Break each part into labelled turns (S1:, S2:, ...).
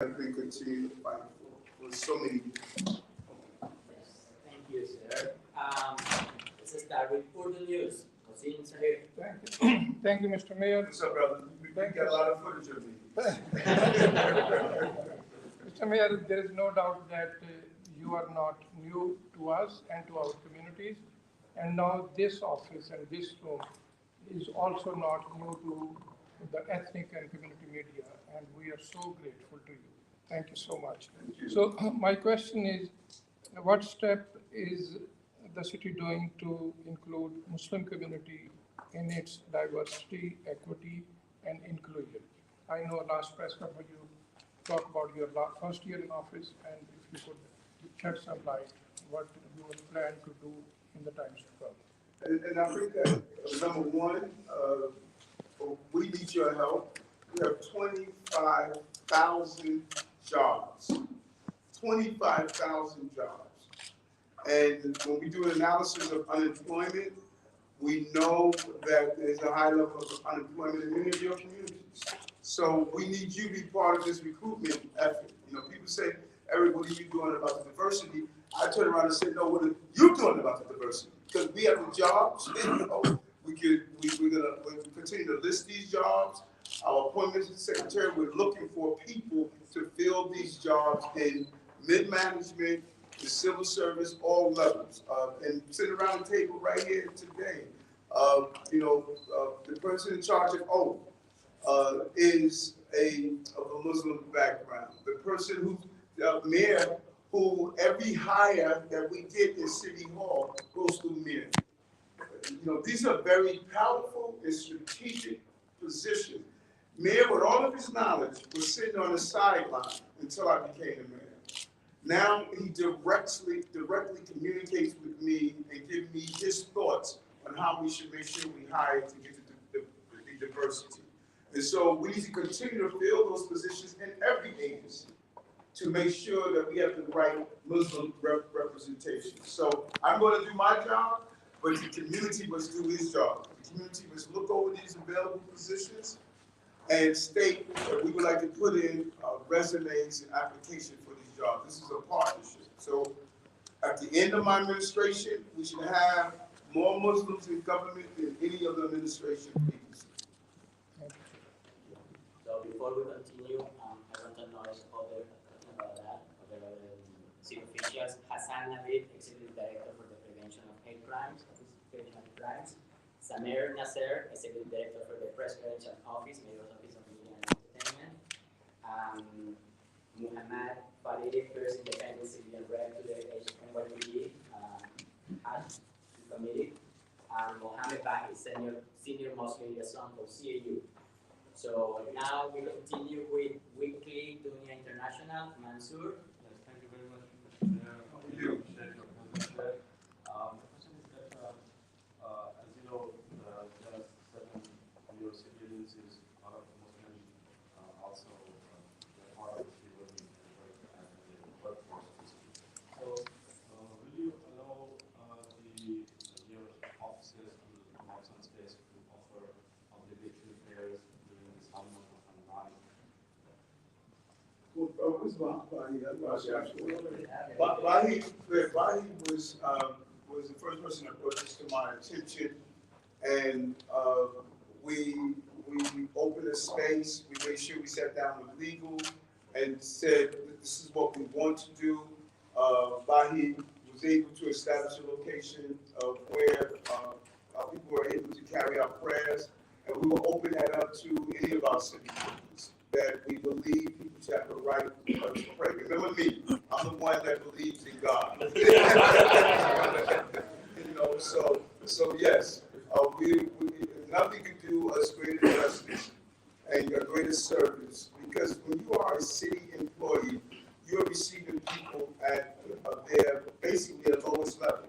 S1: have been continuing to fight for so many years.
S2: Thank you, sir. Let's start with Urdu News. Hossein Sahir.
S3: Thank you. Thank you, Mr. Mayor.
S1: What's up, brother? We got a lot of footage of me.
S3: Mr. Mayor, there is no doubt that you are not new to us and to our communities. And now this office and this room is also not new to the ethnic and community media. And we are so grateful to you. Thank you so much. So my question is, what step is the city doing to include Muslim community in its diversity, equity, and inclusion? I know last press conference you talked about your first year in office, and if you could shed some light what you will plan to do in the times to come.
S1: And I think that, number one, we need your help. We have 25,000 jobs. 25,000 jobs. And when we do an analysis of unemployment, we know that there's a high level of unemployment in many of your communities. So we need you to be part of this recruitment effort. You know, people say, Eric, what are you doing about the diversity? I turn around and say, no, what are you doing about the diversity? Because we have the jobs, and, we're gonna continue to list these jobs. Our appointments secretary, we're looking for people to fill these jobs in mid-management, the civil service, all levels. And sitting around the table right here today, the person in charge of O is of a Muslim background. The person who's mayor, who every hire that we get in City Hall goes through mayor. You know, these are very powerful and strategic positions. Mayor, with all of his knowledge, was sitting on the sideline until I became the mayor. Now he directly communicates with me and gives me his thoughts on how we should make sure we hire to get the diversity. And so we need to continue to fill those positions in every agency to make sure that we have the right Muslim representation. So I'm going to do my job, but the community must do his job. The community must look over these available positions and state that we would like to put in resumes and applications for these jobs. This is a partnership. So at the end of my administration, we should have more Muslims in government than any other administration agency.
S2: So before we continue, I want to acknowledge other city officials. Hassan Navid, Executive Director for the Prevention of Hate Crimes, Prevention of Crimes. Samer Nasser, Executive Director for the Press Credential Office, Mayor's Office of Media and Entertainment. Muhammad Farid, First Independent Civilian Rep to the NYPD Committee. And Mohammed Bahi, Senior Muslim Liaison for CAU. So now we continue with Weekly Dunia International. Mansour.
S4: Yes, thank you very much, Mr. Mayor. How are you? The question is that, as you know, there are certain your civilians is part of Muslim, also part of the working workforce. So, will you allow your offices to come out some space to offer obligatory prayers during this time of Ramadan?
S1: Bahi was the first person that brought this to my attention, and we opened a space. We made sure we sat down with legal and said this is what we want to do. Bahi was able to establish a location of where people were able to carry out prayers, and we will open that up to any of our citizens that we believe people should have the right to pray. Remember me, I'm the one that believes in God. So yes, we nothing can do us greater justice and a greater service, because when you are a city employee, you're receiving people at their basically the lowest level,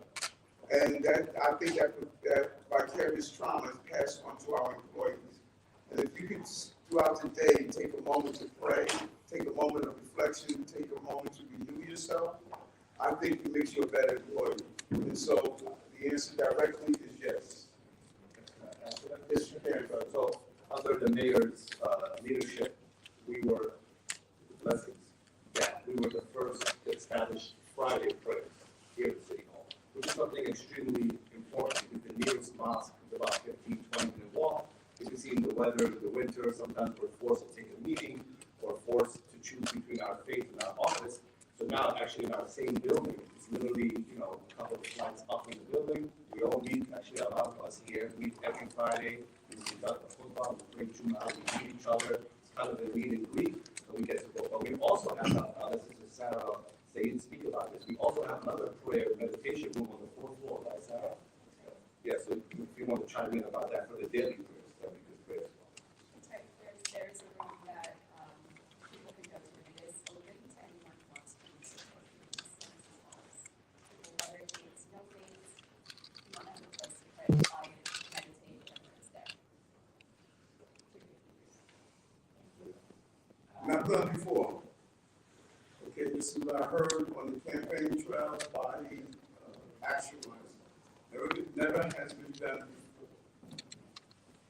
S1: and that I think that vicarious trauma is passed on to our employees. And if you could, throughout the day, take a moment to pray, take a moment of reflection, take a moment to renew yourself, I think it makes you a better employee. And so the answer directly is yes.
S5: So under the mayor's leadership, we were blessings. doing the first established Friday prayer here at City Hall, which is something extremely important because the nearest mosque is about 15, 20-minute walk. As you see in the weather, in the winter, sometimes we're forced to take a meeting or forced to choose between our faith and our office. So now, actually, in our same building, it's literally, a couple of flights up in the building. We all meet, actually, a lot of us here meet every Friday. We conduct a football, we bring Juma, we meet each other. It's kind of a meet and greet, so we get to go. But we also have, as Sister Sarah didn't speak about this, we also have another prayer meditation room on the 4th floor, right, Sarah? Yeah, so if you want to chime in about that for the daily prayers, that we could pray as well.
S6: That's right. There's a room that people can go to, and it is open to anyone who wants to support these laws. People, whether it's no faith, you want to have a place to pray, quiet, meditate, whatever is there.
S1: And I've done before. Okay, this is what I heard on the campaign trail by Action Wise. Never has been done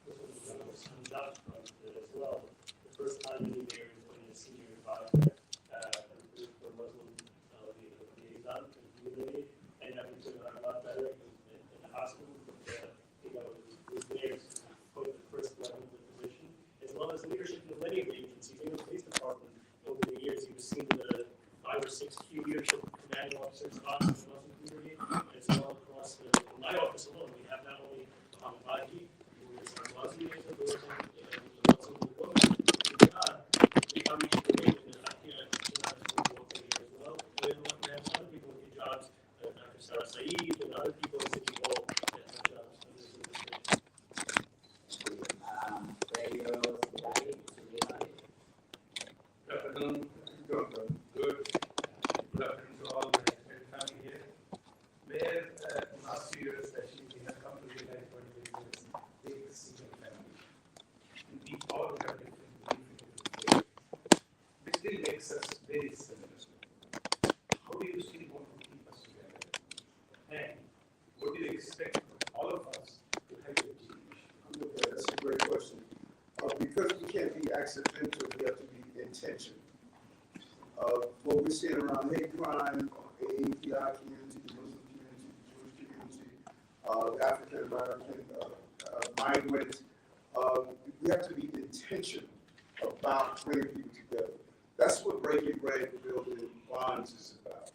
S1: before.
S7: Some jobs from it as well. The first time in the year is when the senior advisor, for Muslim liaison to the community, and I think they're a lot better in the hospital. Was there to put the first level of the position, as well as leadership in many of the agencies. In the police department, over the years, you've seen the 5 or 6 key leadership commanding officers across the Muslim community, as well across my office alone. We have not only Muhammad Baji, who is our Muslim liaison, but also Muslim woman. We are reaching the way in the Akira as well. And we have other people with jobs, Dr. Sarah Saeed, and other people in City Hall that have jobs in this administration.
S4: Good afternoon. Good afternoon to all my extended family here. Mayor, last few years, actually, we have come to realize what it is, big single family. We all have different beliefs, which still makes us very similar. How do you still want to keep us together? And what do you expect from all of us to help achieve?
S1: Okay, that's a great question. Because we can't be accidental, we have to be intentional. What we're seeing around hate crime, the API community, the Muslim community, the Jewish community, the African American migrants, we have to be intentional about bringing people together. That's what Breaking Bread Building Bonds is about.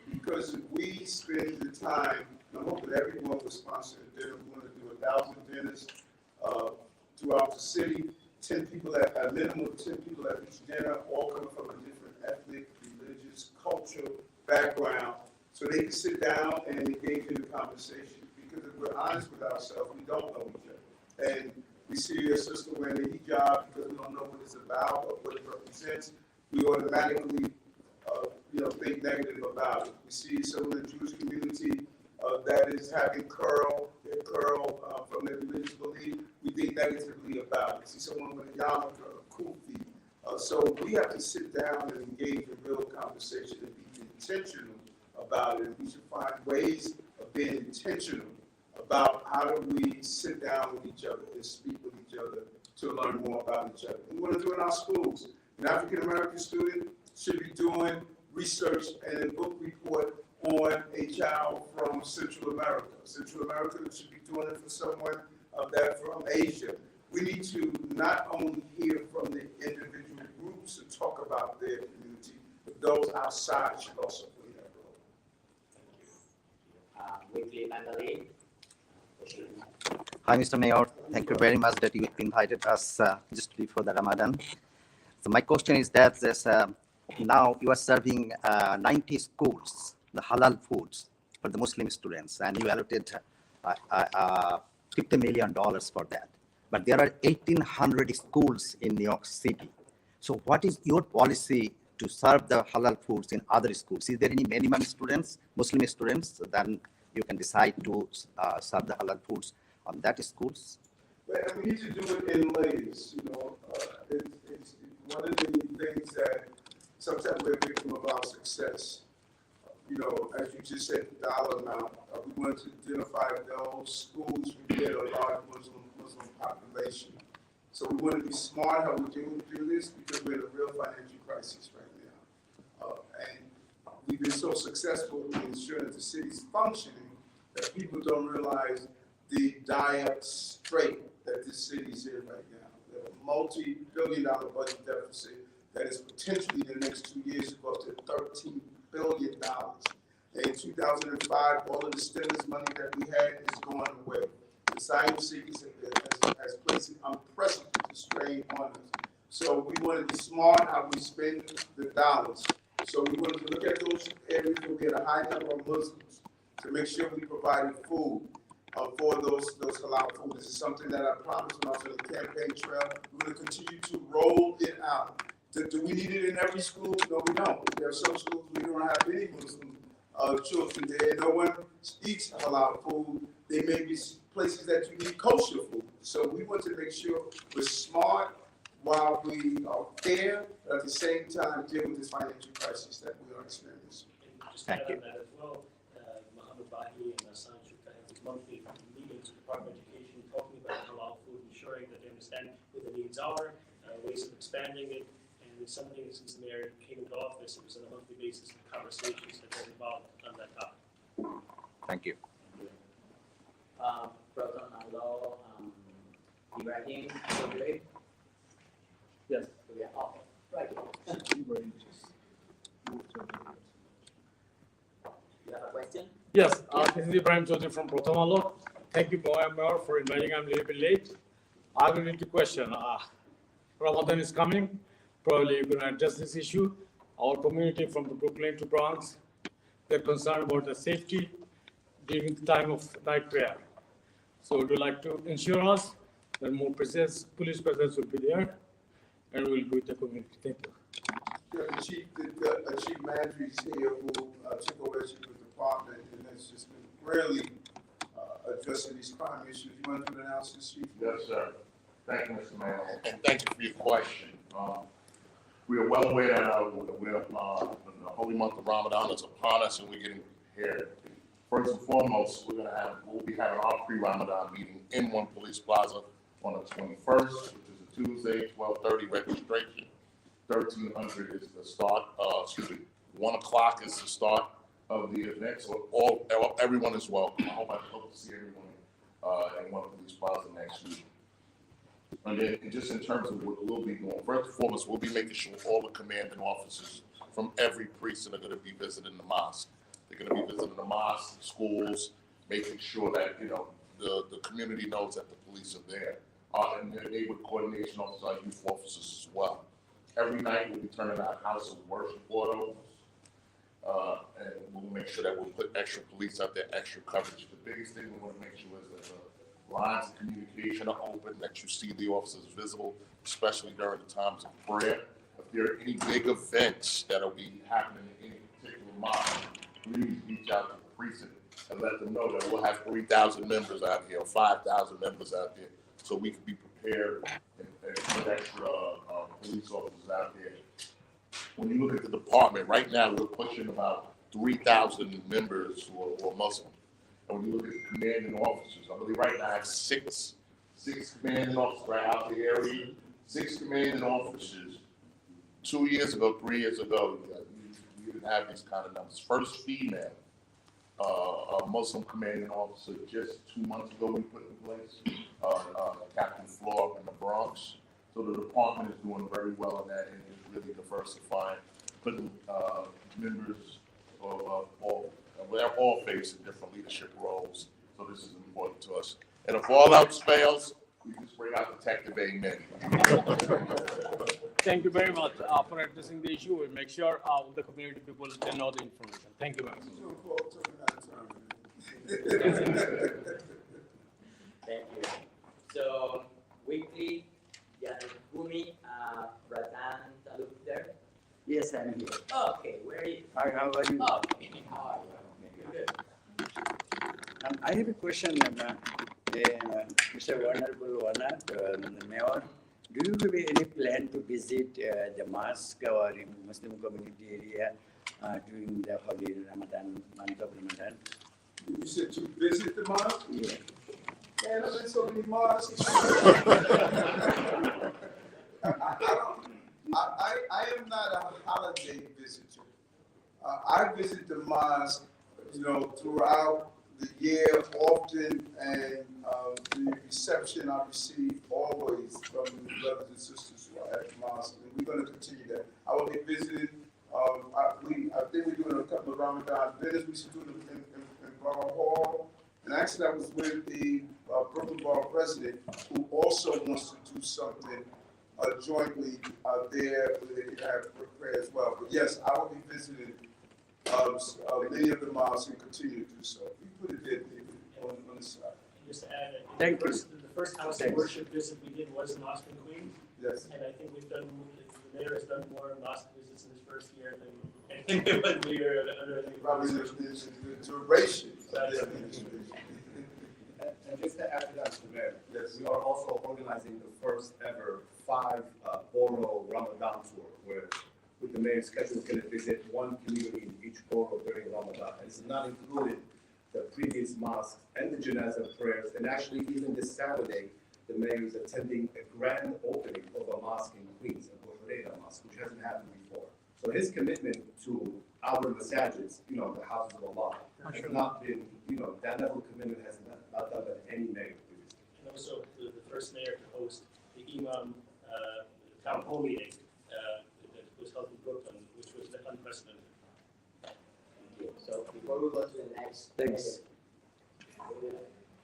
S1: Because if we spend the time, and I'm hoping everyone will sponsor a dinner. We want to do 1,000 dinners throughout the city. 10 people at a minimum of 10 people at each dinner, all come from a different ethnic, religious, cultural background, so they can sit down and engage in the conversation. Because if we're honest with ourselves, we don't know each other. And we see a sister wearing a hijab because we don't know what it's about or what it represents. We automatically, think negative about it. We see someone in the Jewish community that is having curl from their religious belief. We think negatively about it. See someone with a yarmulke or a kufi. So we have to sit down and engage in real conversation and be intentional about it. We should find ways of being intentional about how do we sit down with each other and speak with each other to learn more about each other. We want to do it in our schools. An African American student should be doing research and a book report on a child from Central America. Central America should be doing it for someone that from Asia. We need to not only hear from the individual groups and talk about their community, but those outside should also play that role.
S2: Weekly Mandalay.
S8: Hi, Mr. Mayor. Thank you very much that you invited us just before the Ramadan. So my question is that now you are serving 90 schools, the halal foods for the Muslim students, and you allotted $50 million for that. But there are 1,800 schools in New York City. So what is your policy to serve the halal foods in other schools? Is there any minimum students, Muslim students, then you can decide to serve the halal foods on that schools?
S1: But we need to do it in layers, it's one of the things that sometimes we're a victim of our success. As you just said, the dollar amount, we want to identify those schools who get a large Muslim population. So we want to be smart how we do this because we're in a real financial crisis right now. we've been so successful in ensuring that the city's functioning that people don't realize the dire strait that this city's in right now. We have a multi-billion-dollar budget deficit that is potentially in the next 2 years to go up to $13 billion. In 2005, all of the stimulus money that we had is going away. The asylum seekers has placed an unprecedented strain on us. So we want to be smart how we spend the dollars. So we wanted to look at those areas where we had a high number of Muslims to make sure we provided food for those halal food. This is something that I promised when I was on the campaign trail. We're going to continue to roll it out. Do we need it in every school? No, we don't. There are some schools we don't have any Muslim children there. No one eats halal food. There may be places that you need kosher food. So we want to make sure we're smart while we are fair, but at the same time deal with this financial crisis that we are experiencing.
S7: And just
S8: Thank
S7: to
S8: you.
S7: add on that as well, Mohammed Bahi and Hassan should have these monthly meetings with the Department of Education talking about halal food, ensuring that they understand what the needs are, ways of expanding it, and it's something since the mayor came into office, it was on a monthly basis, conversations that were involved on that topic.
S8: Thank you.
S2: Proton Law, Ibrahim, Rodriguez.
S7: Yes.
S2: Yeah, okay, right. You have a question?
S9: Yes, this is Ibrahim Chaudhary from Protamalo. Thank you, Mayor, for inviting. I'm a little bit late. I have a little question. Ramadan is coming. Probably you're going to address this issue. Our community from the Brooklyn to Bronx, they're concerned about the safety during the time of night prayer. So would you like to ensure us that more police presence will be there and we'll be with the community? Thank you.
S1: The chief manager is here who took over as chief of the department and has just been really addressing these crime issues. You want to do an analysis, chief?
S10: Yes, sir. Thank you, Mr. Mayor, and thank you for your question. We are well aware that the holy month of Ramadan is upon us and we're getting prepared. First and foremost, we'll be having our pre-Ramadan meeting in One Police Plaza on the 21st, which is a Tuesday, 12:30 registration. 1300 is the start, 1 o'clock is the start of the event, so everyone is welcome. I hope to see everyone in One Police Plaza next week. And then just in terms of what we'll be doing, first and foremost, we'll be making sure all the commanding officers from every precinct are going to be visiting the mosque. They're going to be visiting the mosque, schools, making sure that, the community knows that the police are there. And they with coordination officers, our youth officers as well. Every night we'll be turning out house of worship photos. And we'll make sure that we'll put extra police out there, extra coverage. The biggest thing we want to make sure is that the lines of communication are open, that you see the officers visible, especially during the times of prayer. If there are any big events that'll be happening in any particular mosque, please reach out to the precinct and let them know that we'll have 3,000 members out here, or 5,000 members out there, so we can be prepared and put extra police officers out there. When you look at the department, right now, we're pushing about 3,000 members who are Muslim. And when you look at the commanding officers, I believe right now I have six commanding officers right out the area, 6 commanding officers. 2 years ago, 3 years ago, you didn't have these kind of numbers. First female Muslim commanding officer just 2 months ago we put in place, Captain Floor in the Bronx. So the department is doing very well in that and is really diversifying, putting members of all faces in different leadership roles. So this is important to us. And if all else fails, we just bring out Detective Amen.
S9: Thank you very much for addressing the issue. We'll make sure the community people can know the information. Thank you, ma'am.
S2: Thank you. So, weekly, Gumi, Ratan Taluk there.
S11: Yes, I'm here.
S2: Okay, where are you?
S11: Hi, how are you?
S2: Okay, how are you? Good.
S11: I have a question, Mr. Honorable Warner, the Mayor. Do you have any plan to visit the mosque or Muslim community area during the holy Ramadan, month of Ramadan?
S1: You said to visit the mosque?
S11: Yeah.
S1: Man, I've been so many mosques. I am not a holiday visitor. I visit the mosque, throughout the year often, and the reception I receive always from the brothers and sisters who are at the mosque, and we're going to continue that. I will be visiting. I think we're doing a couple of Ramadan dinners. We should do them in Borough Hall. And actually, I was with the Brooklyn Borough president, who also wants to do something jointly there, where they can have prayer as well. But yes, I will be visiting many of the mosques and continue to do so. We put it there, David, on the side.
S7: Just to add, I
S11: Thank
S7: think
S11: you.
S7: the first house of
S11: Thanks.
S7: worship visit we did was Mosque in Queens.
S1: Yes.
S7: And I think the mayor has done more mosque visits in his first year than anything when we were under the.
S1: Probably the duration of the administration.
S5: And just to add to that, Mr. Mayor,
S1: Yes.
S5: we are also organizing the first ever 5 borough Ramadan tour, where with the mayor's schedule is going to visit one community in each borough during Ramadan. And it's not included the previous mosques and the janazah prayers. And actually, even this Saturday, the mayor is attending a grand opening of a mosque in Queens, a Buhureyra mosque, which hasn't happened before. So his commitment to our masajids, the houses of Allah, has not been, that level of commitment has not done by any mayor previously.
S7: And also the first mayor to host the Imam town hall meeting that was held in Brooklyn, which was unprecedented.
S2: Thank you. So before we go to the next.
S11: Thanks.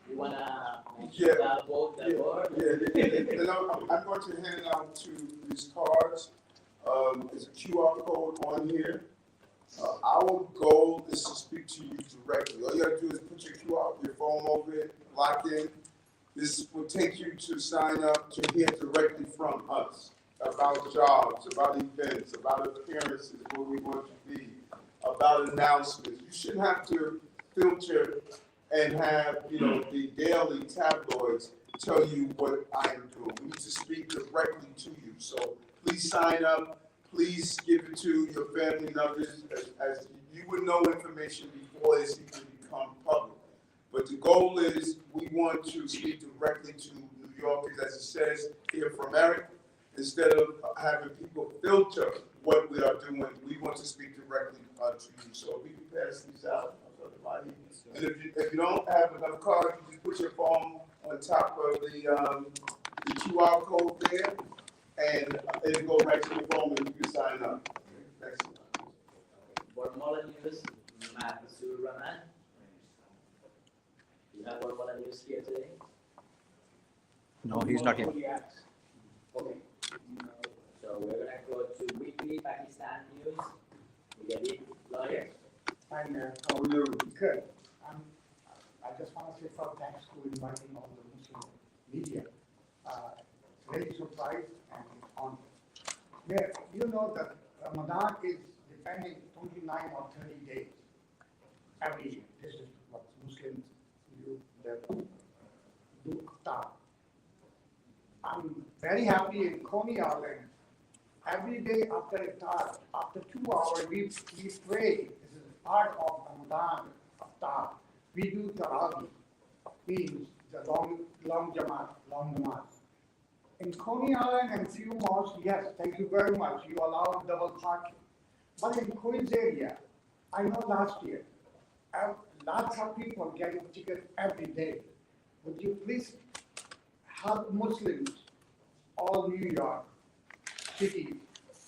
S2: You wanna mention
S1: Yeah.
S2: that vote, the board?
S1: Yeah. And I'm going to hand out to these cards. There's a QR code on here. Our goal is to speak to you directly. All you gotta do is put your phone over it, lock in. This will take you to sign up to hear directly from us about jobs, about events, about appearances, where we want to be, about announcements. You shouldn't have to filter and have, the daily tabloids tell you what I am doing. We need to speak directly to you. So please sign up. Please give it to your family members, as you would know information before it's even become public. But the goal is we want to speak directly to New Yorkers, as it says here from Eric. Instead of having people filter what we are doing, we want to speak directly to you. So we can pass these out. And if you don't have enough cards, you just put your phone on top of the QR code there, and it'll go right to your phone and you can sign up. Thanks.
S2: Bormola News, Masur Rahman. You have Bormola News here today?
S8: No, he's not here.
S2: Okay. So we're gonna go to Weekly Pakistan News. We get it, lawyer.
S12: Hi, Mayor. How are you? Good. I just want to say thanks to inviting all the Muslim media. Very surprised and honored. Mayor, you know that Ramadan is depending 29 or 30 days every year. This is what Muslims do start. I'm very happy in Coney Island. Every day after iftar, after 2 hours, we pray. This is part of Ramadan iftar. We do tarawih, means the long jamaat, long namaz. In Coney Island and few mosques, yes, thank you very much. You allow double parking. But in Queens area, I know last year, lots of people getting tickets every day. Would you please help Muslims, all New York City,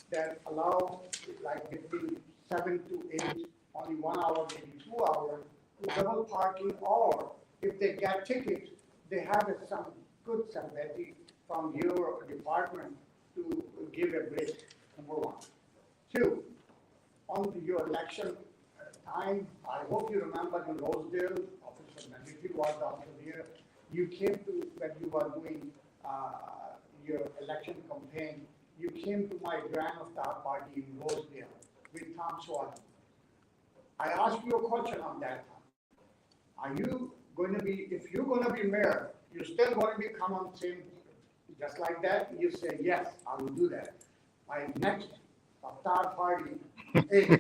S12: that allow like between 7 to 8, only 1 hour, maybe 2 hours, double parking, or if they get tickets, they have some good sympathy from your department to give a break, number one. 2, on your election time, I hope you remember in Rosedale, Officer Najib was also here. You came to, when you were doing your election campaign, you came to my Grand Iftar party in Rosedale with Tom Swan. I asked you a question on that time. Are you going to be, if you're going to be mayor, you're still going to be come on same, just like that? You say, yes, I will do that. My next Iftar party is.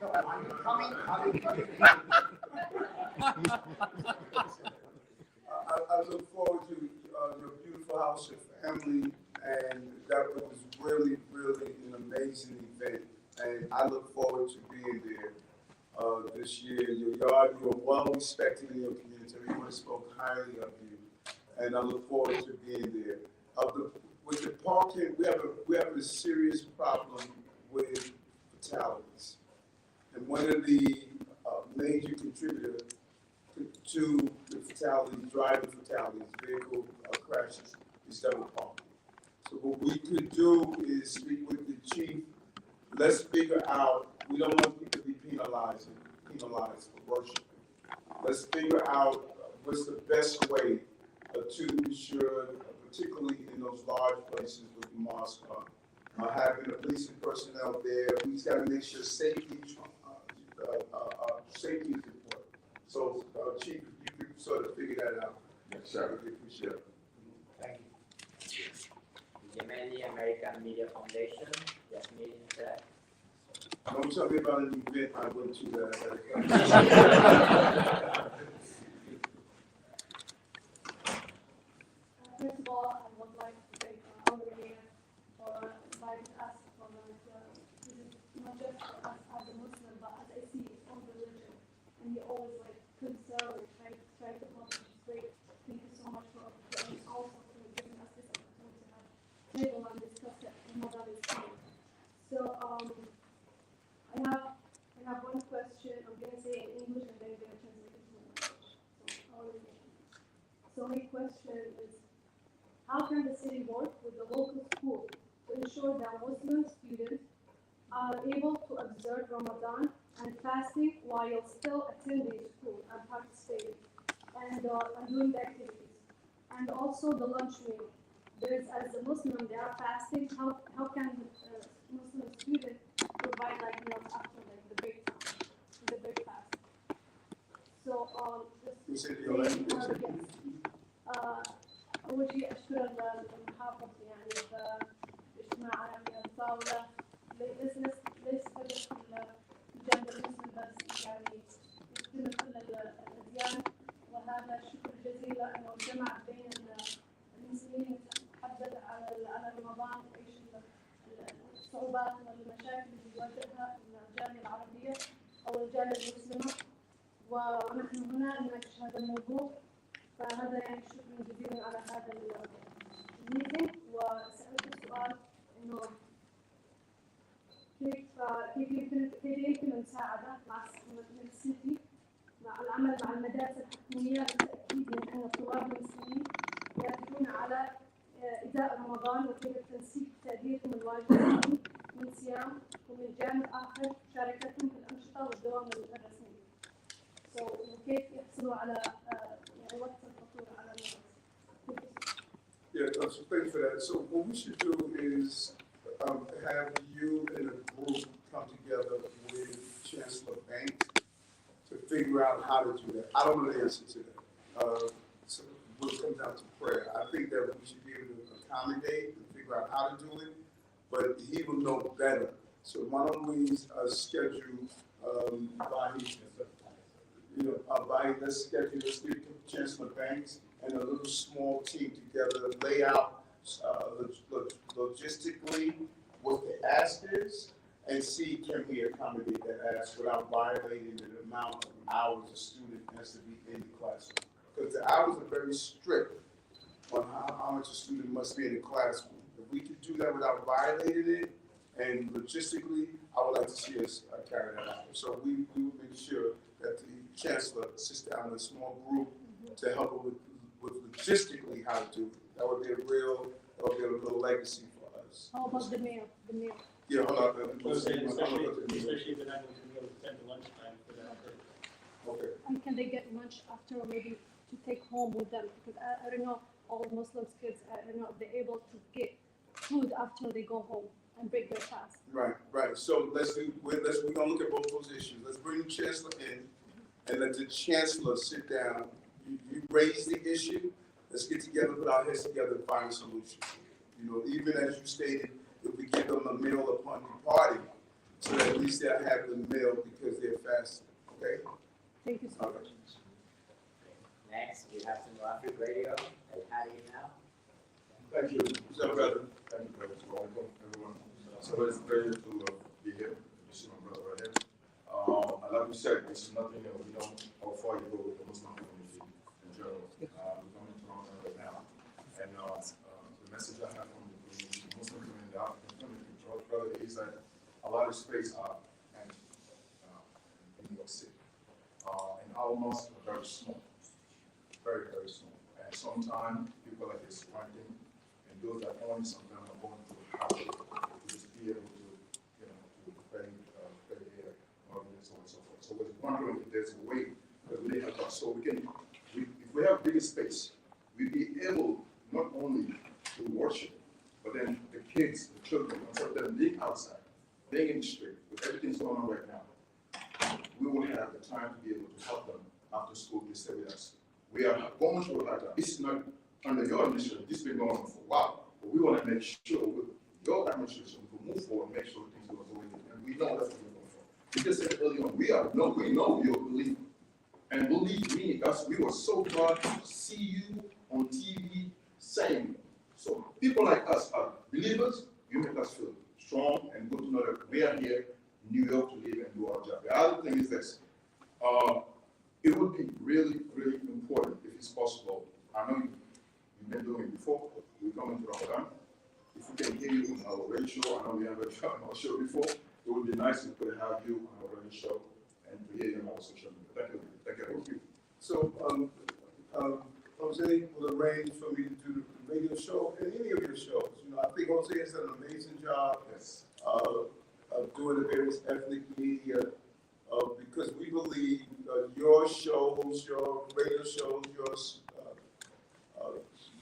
S12: So are you coming? Are you coming?
S1: I look forward to your beautiful house, your family, and that was really I look forward to being there this year. You're well respected in your community. Everyone spoke highly of you, and I look forward to being there. With the parking, we have a serious problem with fatalities, and one of the major contributors to the fatalities, driving fatalities, vehicle crashes, is double parking. So what we could do is speak with the chief. Let's figure out, we don't want people to be penalized for worshiping. Let's figure out what's the best way to ensure, particularly in those large places with the mosque, having the police and personnel there. We just gotta make sure safety is important. So, Chief, if you could sort of figure that out.
S10: Yes, sir.
S1: We appreciate it.
S2: Thank you. Yemeni American Media Foundation, Yasmin Isaac.
S1: Don't tell me about an event I went to that.
S6: First of all, I would like to thank our mayor for inviting us for this is not just for us as a Muslim, but as I see his own religion, and he always concerned and try to help us straight. Thank you so much for and also for giving us this opportunity to have table and discuss it. Ramadan is coming. So I have one question. I'm gonna say in English and then I'm gonna translate it to English. So my question is, how can the city work with the local school to ensure that Muslim students are able to observe Ramadan and fasting while still attending school and participating and doing the activities? And also the lunch meal. As a Muslim, they are fasting. How can Muslim students provide meals after the break fast? So
S1: You said your language.
S6: أول شيء أشكر المحافظ يعني باجتماع على الطاولة ليس هدف الجانب المسلم بس يعني يشتمل كل الأديان، وهذا الشكر الجزيل أنه جمع بين المسلمين تحدث على رمضان وإيش الصعوبات والمشاكل اللي يواجهها الجالية العربية أو الجالية المسلمة، ونحن هنا نناقش هذا الموضوع. فهذا يعني شكرا جزيلا على هذا الميتنج. وسألت السؤال إنه كيف يمكن المساعدة مع السيتي مع العمل مع المدارس الحكومية للتأكيد من أن الطلاب المسلمين يأتون على إداء رمضان وكيف تنسيق تأديتهم الواجب من صيام، ومن جانب آخر مشاركتهم في الأنشطة والدوام الرسمي. وكيف يحصلوا على وقت الفطور على المدرسة.
S1: Yeah, so thanks for that. So what we should do is have you and a group come together with Chancellor Bank to figure out how to do that. I don't know the answer to that. So we'll come down to prayer. I think that we should be able to accommodate and figure out how to do it, but he will know better. So why don't we schedule let's get Chancellor Banks and a little small team together, lay out logistically what the ask is, and see can we accommodate that ask without violating the amount of hours a student has to be in the classroom. Because the hours are very strict on how much a student must be in the classroom. If we could do that without violating it, and logistically, I would like to see us carry that out. So we will make sure that the Chancellor sits down with a small group to help her with logistically how to do it. That would be a little legacy for us.
S6: How about the mayor?
S1: Yeah, hold on.
S7: Especially if they're not going to be able to attend the lunchtime for that.
S1: Okay.
S6: And can they get lunch after, or maybe to take home with them? Because I don't know, all Muslim kids, I don't know if they're able to get food after they go home and break their fast.
S1: Right. So we're gonna look at both those issues. Let's bring the Chancellor in and let the Chancellor sit down. You raise the issue. Let's get together, put our heads together and find a solution. Even as you stated, if we give them a meal upon departing, so that at least they'll have the meal because they're fasting. Okay?
S6: Thank you so much.
S2: Next, we have some Africa Radio. How do you now?
S1: Thank you. What's up, brother?
S10: Thank you, brother. Welcome, everyone. So it's a pleasure to be here. said, this is nothing that we don't, how far you go with the Muslim community in general. We're coming to Ramadan right now, and the message I have from the Muslim community, the African community, brother, is that a lot of space are empty in New York City. And our mosques are very small, very, very small. And sometimes people like this renting, and those that own sometimes are going to have to just be able to, you know, to pay here, or so on and so forth. So we're wondering if there's a way that we help us, so we can, if we have bigger space, we'd be able not only to worship, but then the kids, the children, instead of them being outside, being in the street, with everything that's going on right now, we will have the time to be able to help them after school to stay with us. We are going through that. This is not under your administration. This has been going on for a while. But we want to make sure with your administration to move forward and make sure things go the way they do. And we know that's what we're going for. We just said earlier on, we know you're a believer. And believe me, guys, we were so glad to see you on TV saying. So people like us are believers. You make us feel strong and good to know that we are here in New York to live and do our job. The other thing is this. It would be really, really important if it's possible. I know you've been doing it before. We're coming to Ramadan. If we can hear you on our radio show, I know we haven't done our show before. It would be nice if we could have you on our radio show and to hear you on our social media. Thank you.
S1: So, Jose will arrange for me to do the radio show and any of your shows. You know, I think Jose has done an amazing job
S10: Yes.
S1: of doing the various ethnic media, because we believe your shows, your radio shows, your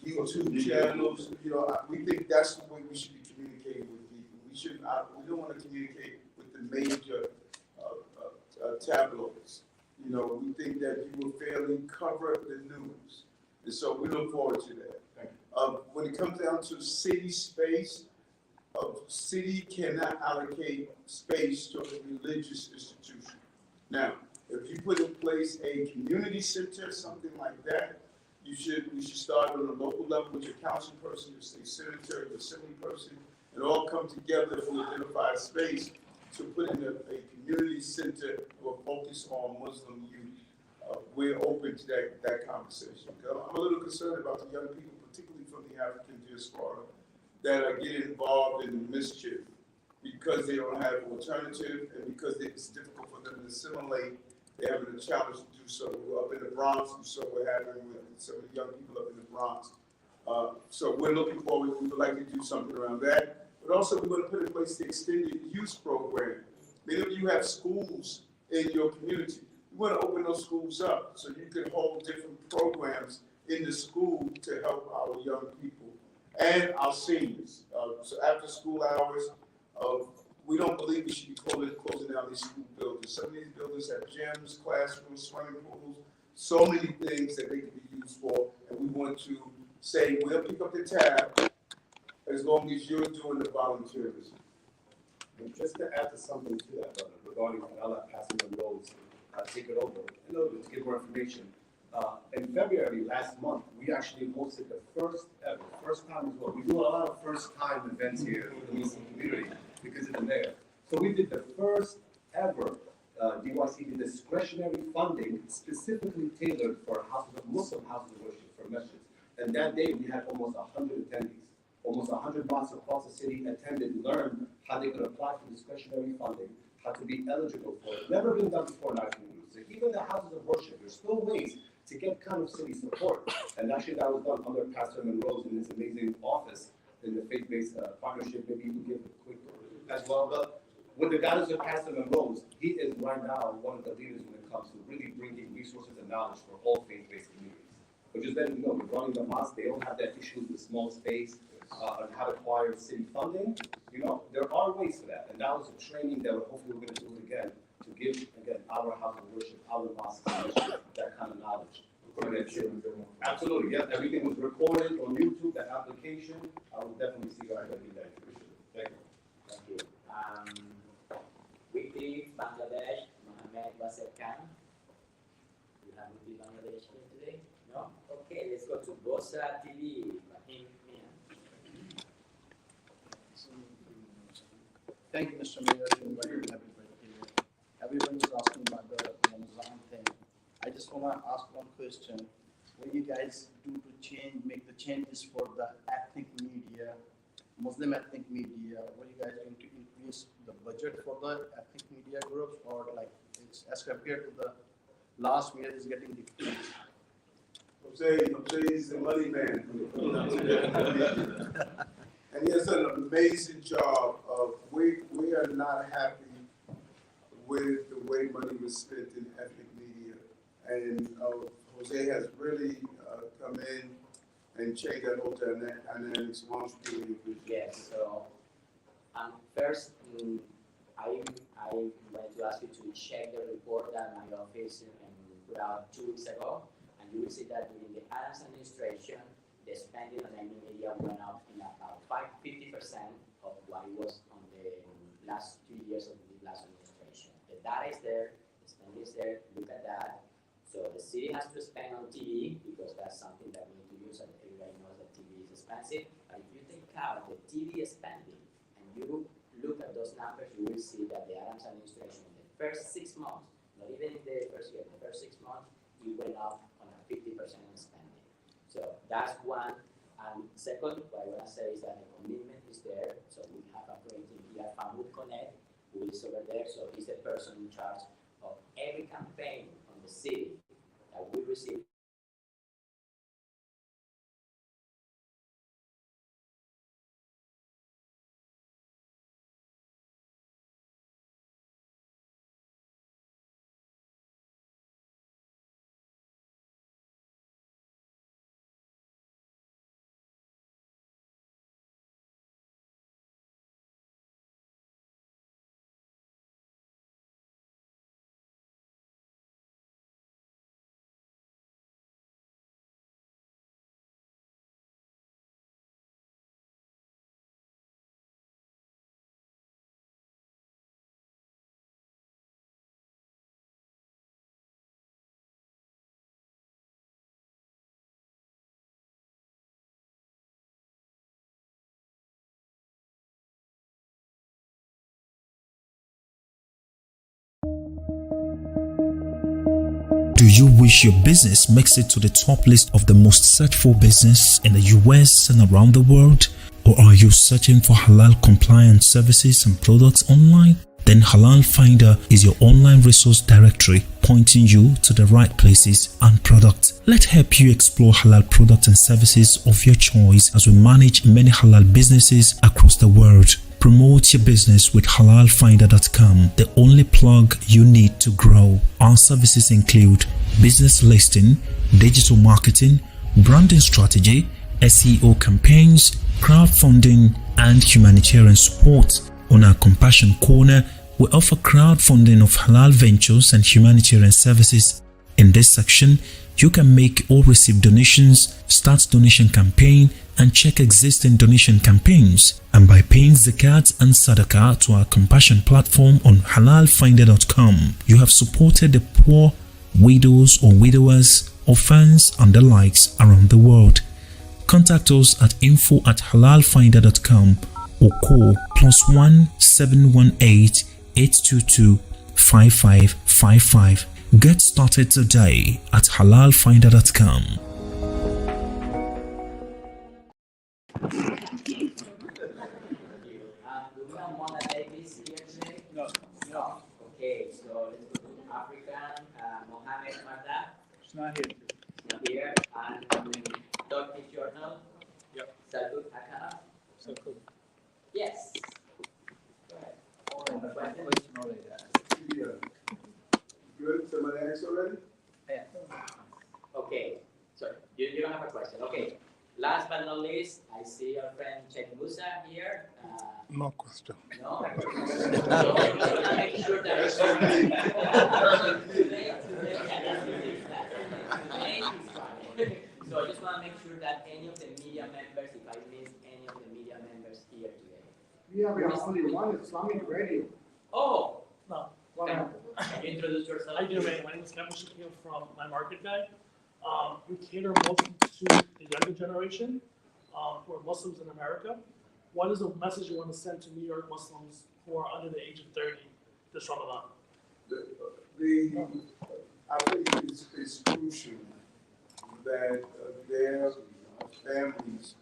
S1: YouTube channels, you know, we think that's the way we should be communicating with people. We don't want to communicate with the major tabloids. You know, we think that you will fairly cover the news. And so we look forward to that.
S10: Thank you.
S1: When it comes down to city space, city cannot allocate space to a religious institution. Now, if you put in place a community center, something like that, we should start on a local level with your council person, your state senator, your assembly person, and all come together to identify a space to put in a community center or focus on Muslim youth. We're open to that conversation. I'm a little concerned about the young people, particularly from the African diaspora, that are getting involved in the mischief because they don't have an alternative and because it's difficult for them to assimilate. They're having a challenge to do so. Up in the Bronx, we saw what happened with some of the young people up in the Bronx. So we're looking forward, we would like to do something around that. But also we're going to put in place the extended use program. Many of you have schools in your community. We want to open those schools up so you can hold different programs in the school to help our young people and our seniors. So after school hours, we don't believe we should be closing down these school buildings. Some of these buildings have gyms, classrooms, swimming pools, so many things that they can be used for. And we want to say, we'll pick up the tab as long as you're doing the volunteerism.
S5: And just to add to something to that, brother, regarding Allah passing the roads, take it over, a little bit to give more information. In February last month, we actually hosted the first time as well. We do a lot of first time events here in the Muslim community because of the mayor. So we did the first ever DYCD discretionary funding specifically tailored for Muslim houses of worship, for masjids. And that day we had almost 100 attendees. Almost 100 mosques across the city attended, learned how they could apply for discretionary funding, how to be eligible for it. Never been done before in our community. So even the houses of worship, there's still ways to get kind of city support. And actually that was done under Pastor Monroe's in his amazing office in the faith-based partnership. Maybe you can give a quick as well. But with the guidance of Pastor Monroe's, he is right now one of the leaders when it comes to really bringing resources and knowledge for all faith-based communities. But just letting you know, regarding the mosque, they don't have that issue with small space, on how to acquire city funding. You know, there are ways for that. And that was a training that hopefully we're going to do it again, to give, again, our house of worship, our mosques, that kind of knowledge. Absolutely, yes. Everything was recorded on YouTube, that application. I will definitely see you guys do that. Thank you.
S2: Thank you. Weekly Bangladesh, Mohammed Wasir Khan. You have Weekly Bangladesh here today? No? Okay, let's go to Bosa TV. Rahim Mian.
S13: Thank you, Mr. Mayor, for inviting everybody here. Everyone was asking about the just wanna ask one question. What you guys do to make the changes for the ethnic media, Muslim ethnic media? What you guys going to increase the budget for the ethnic media groups, or like it's as compared to the last year is getting decreased?
S1: Jose is the money man. And he has done an amazing job of, we are not happy with the way money was spent in ethnic media. And Jose has really come in and changed that whole dynamics. Why don't you give me your vision?
S2: Yes, so, first, I wanted to ask you to check the report that my office put out 2 weeks ago, and you will see that during the Adams administration, the spending on ethnic media went up in about 50% of what it was on the last 2 years of the last administration. The data is there, the spending is there, look at that. So the city has to spend on TV because that's something that we need to use, and everybody knows that TV is expensive. But if you take out the TV spending and you look at those numbers, you will see that the Adams administration in the first 6 months, not even in the first year, the first 6 months, it went up on a 50% in spending. So that's one. And second, what I want to say is that the commitment is there. So we have a great team here, Famud Connect, who is over there. So he's the person in charge of every campaign on the city that we receive.
S14: Do you wish your business makes it to the top list of the most searched for business in the US and around the world? Or are you searching for halal compliant services and products online? Then Halal Finder is your online resource directory pointing you to the right places and products. Let's help you explore halal products and services of your choice as we manage many halal businesses across the world. Promote your business with halalfinder.com, the only plug you need to grow. Our services include business listing, digital marketing, branding strategy, SEO campaigns, crowdfunding, and humanitarian support. On our Compassion Corner, we offer crowdfunding of halal ventures and humanitarian services. In this section, you can make or receive donations, start donation campaign, and check existing donation campaigns. And by paying zakat and sadaqah to our Compassion platform on halalfinder.com, you have supported the poor, widows or widowers, orphans, and the likes around the world. Contact us at info@halalfinder.com or call +1 718 822 5555. Get started today at halalfinder.com.
S2: Do we have Mona Davis here today? No. Okay, so let's go to African. Mohammed Marda.
S13: It's not here.
S2: Not here. And Dr. Journal.
S13: Yep.
S2: Salud Akana.
S13: Salud.
S2: Yes. Go ahead.
S1: Yeah. Good, somebody asked already?
S2: Yeah. Okay, sorry, you don't have a question. Okay, last but not least, I see your friend Sheikh Musa here.
S3: No question.
S2: No? So I want to make sure that so I just want to make sure that any of the media members, if I missed any of the media members here today.
S12: Yeah, we have only one Islamic radio.
S2: Oh!
S7: No.
S12: What happened?
S2: Can you introduce yourself?
S7: How you doing, man? My name is Kevin Shakil from My Market Guy. We cater mostly to the younger generation, who are Muslims in America. What is the message you want to send to New York Muslims who are under the age of 30 this Ramadan?
S1: I think it's crucial that their families,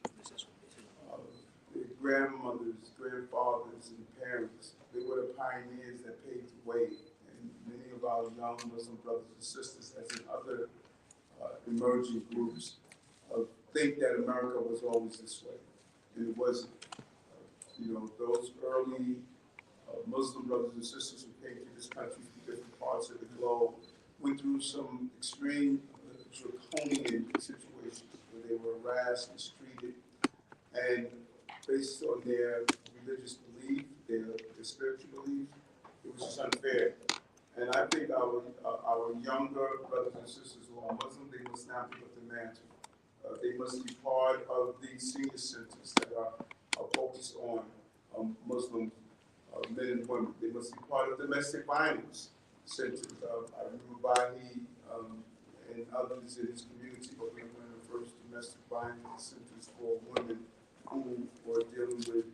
S1: their grandmothers, grandfathers, and parents, they were the pioneers that paved the way. And many of our young Muslim brothers and sisters, as in other emerging groups, think that America was always this way, and it wasn't. Those early Muslim brothers and sisters who came to this country from different parts of the globe went through some extreme draconian situations where they were harassed, mistreated, and based on their religious belief, their spiritual belief, it was just unfair. And I think our younger brothers and sisters who are Muslim, they must now pick up the mantle. They must be part of these senior centers that are focused on Muslim men and women. They must be part of domestic violence centers. I remember Bahi and others in his community, but we were the first domestic violence centers for women who were dealing with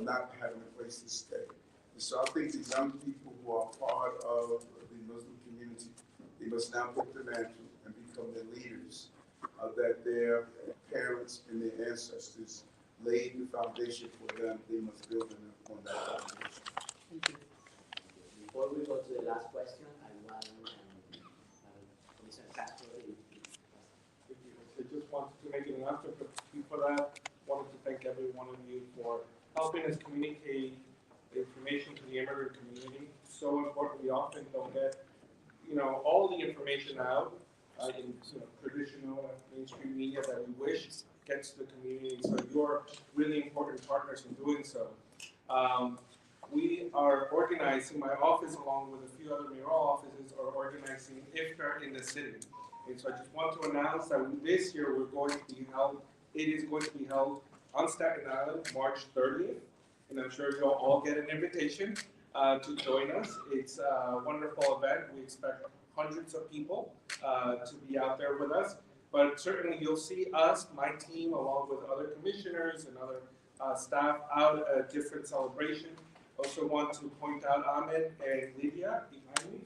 S1: not having a place to stay. And so I think the young people who are part of the Muslim community, they must now pick the mantle and become the leaders that their parents and their ancestors laid the foundation for them. They must build on that foundation.
S2: Thank you. Before we go to the last question, I want Commissioner Castro.
S15: I just wanted to make an announcement, but before that, wanted to thank every one of you for helping us communicate the information to the immigrant community. So important. We often don't get, all the information out in traditional and mainstream media that we wish gets to the community. So you're really important partners in doing so. We are organizing, my office along with a few other mayoral offices are organizing iftar in the city. And so I just want to announce that this year it is going to be held on Staten Island, March 30th. And I'm sure you'll all get an invitation to join us. It's a wonderful event. We expect hundreds of people to be out there with us. But certainly you'll see us, my team, along with other commissioners and other staff out at a different celebration. Also want to point out Ahmed and Lydia behind me,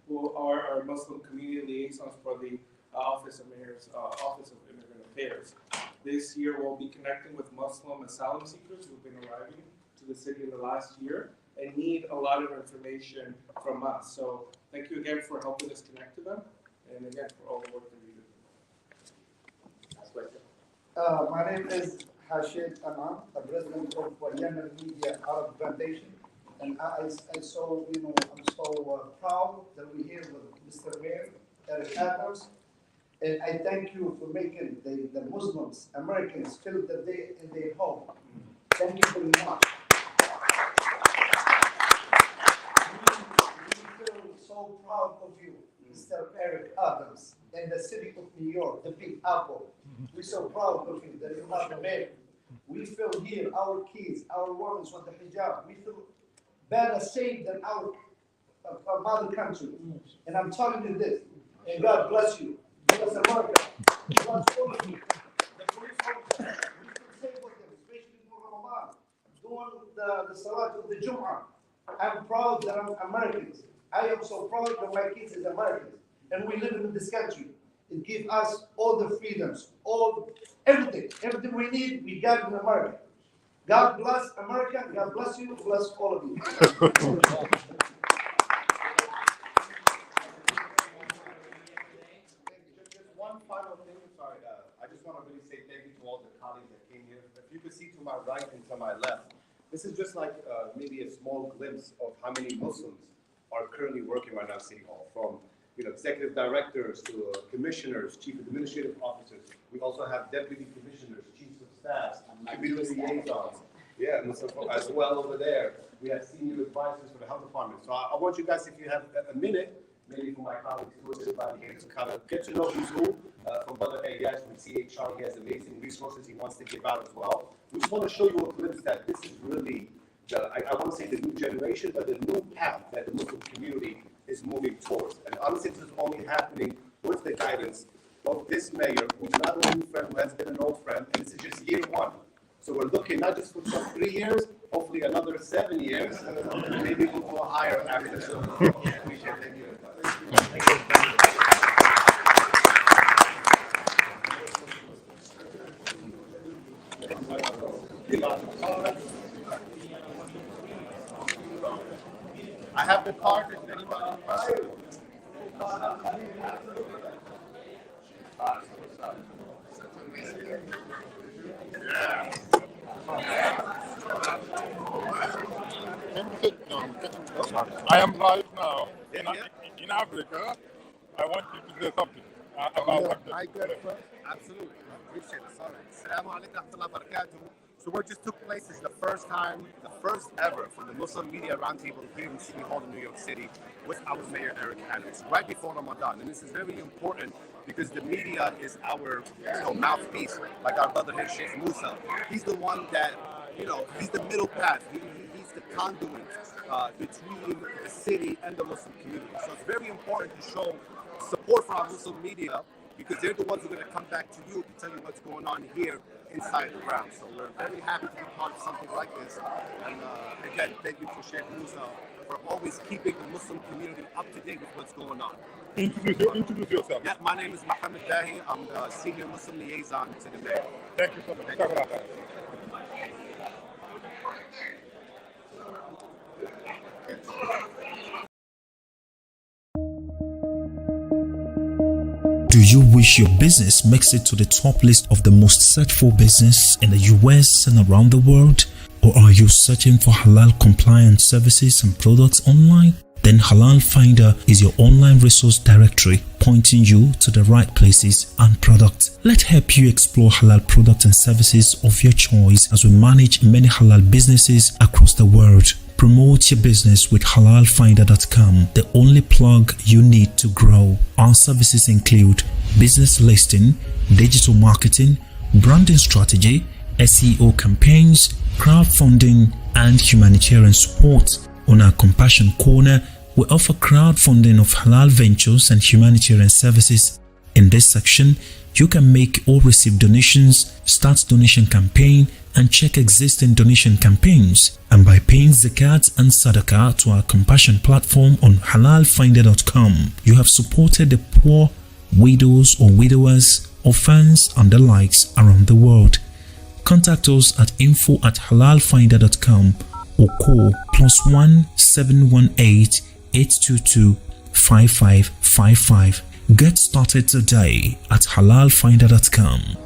S15: who are our Muslim community liaisons for the Office of Mayor's Office of Immigrant Affairs. This year we'll be connecting with Muslim asylum seekers who've been arriving to the city in the last year and need a lot of information from us. So thank you again for helping us connect to them, and again for all the work that you do.
S2: Last question.
S12: My name is Hashid Aman, the president of Yemen Media Arab Foundation. And I'm so proud that we're here with Mr. Mayor, Eric Adams. And I thank you for making the Muslims, Americans, feel that they in their home. Thank you very much. We feel so proud of you, Mr. Eric Adams, in the city of New York, the Big Apple. We're so proud of you that you are the mayor. We feel here, our kids, our women with the hijab, we feel better safe than our mother country. And I'm telling you this, and God bless you. Bless America. Bless all of you. The police officers, we feel safe with them, especially in Ramadan, doing the Salat of the Jum'ah. I'm proud that I'm Americans. I am so proud that my kids is Americans. And we live in this country. It gives us all the freedoms, everything we need, we got in America. God bless America, God bless you, bless all of you.
S10: Thank you.
S5: Just one final thing, sorry, I just want to really say thank you to all the colleagues that came here. If you could see to my right and to my left, this is just like maybe a small glimpse of how many Muslims are currently working right now at City Hall, from executive directors to commissioners, chief administrative officers. We also have deputy commissioners, chiefs of staff, community liaisons. Yeah, as well over there. We have senior advisors for the health department. So I want you guys, if you have a minute, maybe for my colleagues who are invited here, to kind of get to know who's who. From Brother Elias from CHR, he has amazing resources he wants to give out as well. We just want to show you a glimpse that this is really, I want to say the new generation, but the new path that the Muslim community is moving towards. And honestly, this is only happening with the guidance of this mayor, who's not a new friend, who has been an old friend, and this is just year one. So we're looking not just for 3 years, hopefully another 7 years, maybe we'll go higher after. So, appreciate it. Thank you.
S10: have the card? Is anybody?
S16: I am live now in Africa. I want you to say something about
S10: I get first? Absolutely. Appreciate it. Sorry. Assalamu alaikum wa rahmatullahi wa barakatuh. So what just took place is the first ever for the Muslim Media Roundtable here in City Hall in New York City with our Mayor Eric Adams, right before Ramadan. And this is very important because the media is our mouthpiece, like our brother here, Sheikh Musa. He's the one that, he's the middle path. He's the conduit between the city and the Muslim community. So it's very important to show support for our Muslim media because they're the ones who are going to come back to you to tell you what's going on here inside the ground. So we're very happy to be part of something like this. And again, thank you to Sheikh Musa for always keeping the Muslim community up to date with what's going on.
S16: Introduce yourself.
S10: Yeah, my name is Mohammed Dahi. I'm the Senior Muslim Liaison to the Mayor.
S16: Thank you so much.
S14: Do you wish your business makes it to the top list of the most searched for business in the US and around the world? Or are you searching for halal compliant services and products online? Then Halal Finder is your online resource directory pointing you to the right places and products. Let's help you explore halal products and services of your choice as we manage many halal businesses across the world. Promote your business with halalfinder.com, the only plug you need to grow. Our services include business listing, digital marketing, branding strategy, SEO campaigns, crowdfunding, and humanitarian support. On our Compassion Corner, we offer crowdfunding of halal ventures and humanitarian services. In this section, you can make or receive donations, start donation campaign, and check existing donation campaigns. And by paying zakat and sadaqah to our Compassion platform on halalfinder.com, you have supported the poor, widows or widowers, orphans, and the likes around the world. Contact us at info@halalfinder.com or call +1 718 822 5555. Get started today at halalfinder.com.